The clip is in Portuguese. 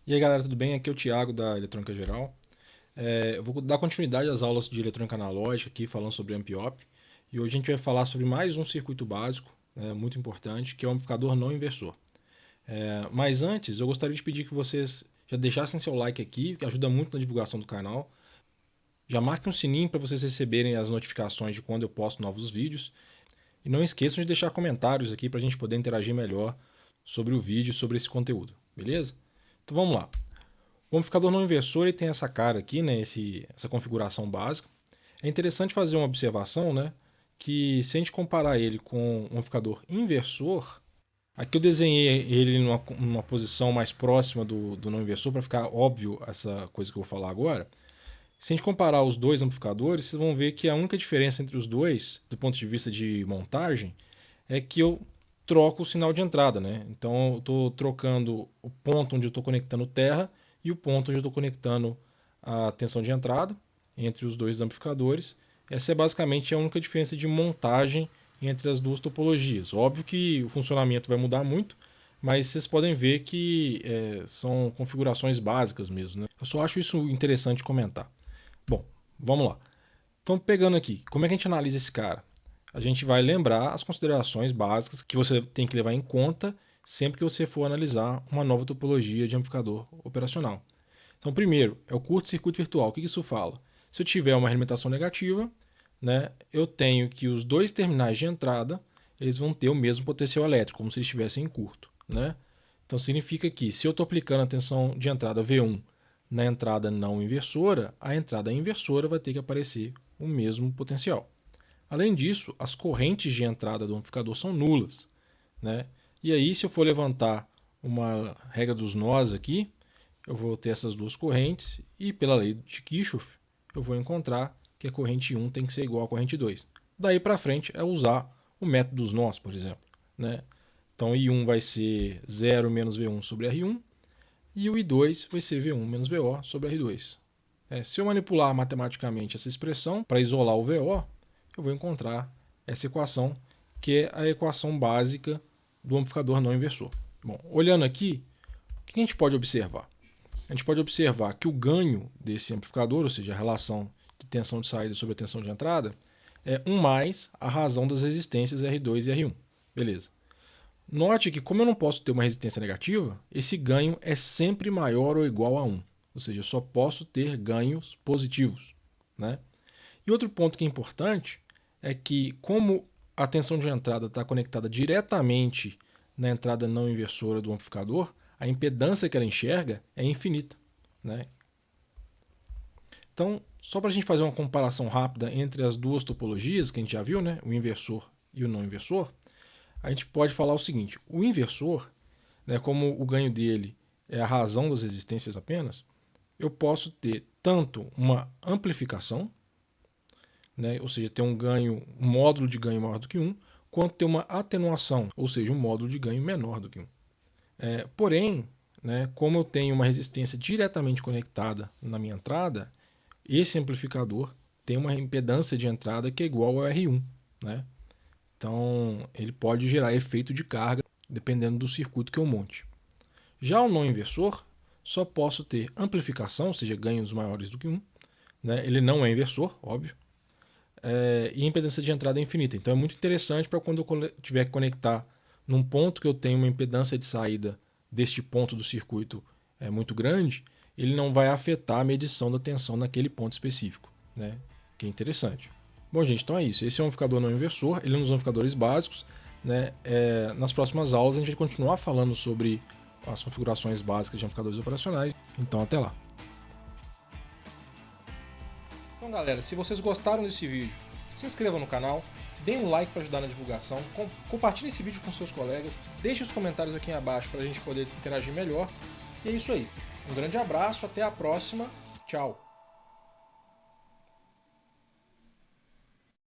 E aí galera, tudo bem? Aqui é o Thiago da Eletrônica Geral. Eu vou dar continuidade às aulas de eletrônica analógica aqui, falando sobre amp-op. E hoje a gente vai falar sobre mais um circuito básico, muito importante, que é o amplificador não inversor. Mas antes, eu gostaria de pedir que vocês já deixassem seu like aqui, que ajuda muito na divulgação do canal. Já marquem um sininho para vocês receberem as notificações de quando eu posto novos vídeos. E não esqueçam de deixar comentários aqui para a gente poder interagir melhor sobre o vídeo, sobre esse conteúdo, beleza? Então vamos lá. O amplificador não inversor ele tem essa cara aqui, né, essa configuração básica. É interessante fazer uma observação, né, que se a gente comparar ele com um amplificador inversor, aqui eu desenhei ele numa posição mais próxima do não inversor para ficar óbvio essa coisa que eu vou falar agora. Se a gente comparar os dois amplificadores, vocês vão ver que a única diferença entre os dois, do ponto de vista de montagem, é que eu troco o sinal de entrada, né? Então eu estou trocando o ponto onde eu estou conectando terra e o ponto onde eu estou conectando a tensão de entrada entre os dois amplificadores. Essa é basicamente a única diferença de montagem entre as duas topologias. Óbvio que o funcionamento vai mudar muito, mas vocês podem ver que são configurações básicas mesmo, né? Eu só acho isso interessante comentar. Bom, vamos lá. Então, pegando aqui, como é que a gente analisa esse cara? A gente vai lembrar as considerações básicas que você tem que levar em conta sempre que você for analisar uma nova topologia de amplificador operacional. Então, primeiro, é o curto-circuito virtual. O que isso fala? Se eu tiver uma alimentação negativa, né, eu tenho que os dois terminais de entrada eles vão ter o mesmo potencial elétrico, como se eles estivessem em curto, né? Então, significa que se eu estou aplicando a tensão de entrada V1 na entrada não inversora, a entrada inversora vai ter que aparecer o mesmo potencial. Além disso, as correntes de entrada do amplificador são nulas, né? E aí, se eu for levantar uma regra dos nós aqui, eu vou ter essas duas correntes e pela lei de Kirchhoff, eu vou encontrar que a corrente 1 tem que ser igual à corrente 2. Daí para frente é usar o método dos nós, por exemplo, né? Então, I1 vai ser 0 menos V1 sobre R1 e o I2 vai ser V1 menos VO sobre R2. Se eu manipular matematicamente essa expressão para isolar o VO, eu vou encontrar essa equação, que é a equação básica do amplificador não inversor. Bom, olhando aqui, o que a gente pode observar? A gente pode observar que o ganho desse amplificador, ou seja, a relação de tensão de saída sobre a tensão de entrada, é 1 mais a razão das resistências R2 e R1. Beleza. Note que, como eu não posso ter uma resistência negativa, esse ganho é sempre maior ou igual a 1. Ou seja, eu só posso ter ganhos positivos, né? E outro ponto que é importante é que, como a tensão de entrada está conectada diretamente na entrada não inversora do amplificador, a impedância que ela enxerga é infinita, né? Então, só para a gente fazer uma comparação rápida entre as duas topologias que a gente já viu, né, o inversor e o não inversor, a gente pode falar o seguinte: o inversor, né, como o ganho dele é a razão das resistências apenas, eu posso ter tanto uma amplificação, né, ou seja, ter um módulo de ganho maior do que 1, quanto ter uma atenuação, ou seja, um módulo de ganho menor do que 1. Porém, né, como eu tenho uma resistência diretamente conectada na minha entrada, esse amplificador tem uma impedância de entrada que é igual ao R1, né? Então, ele pode gerar efeito de carga dependendo do circuito que eu monte. Já o não inversor, só posso ter amplificação, ou seja, ganhos maiores do que 1. Né? Ele não é inversor, óbvio. E a impedância de entrada é infinita. Então, é muito interessante para quando eu tiver que conectar num ponto que eu tenho uma impedância de saída deste ponto do circuito muito grande, ele não vai afetar a medição da tensão naquele ponto específico, né? Que é interessante. Bom, gente, então é isso. Esse é um amplificador não inversor, ele é um dos amplificadores básicos, né? Nas próximas aulas a gente vai continuar falando sobre as configurações básicas de amplificadores operacionais. Então, até lá. Então, galera, se vocês gostaram desse vídeo, se inscrevam no canal, deem um like para ajudar na divulgação, compartilhe esse vídeo com seus colegas, deixe os comentários aqui abaixo para a gente poder interagir melhor. E é isso aí. Um grande abraço, até a próxima. Tchau.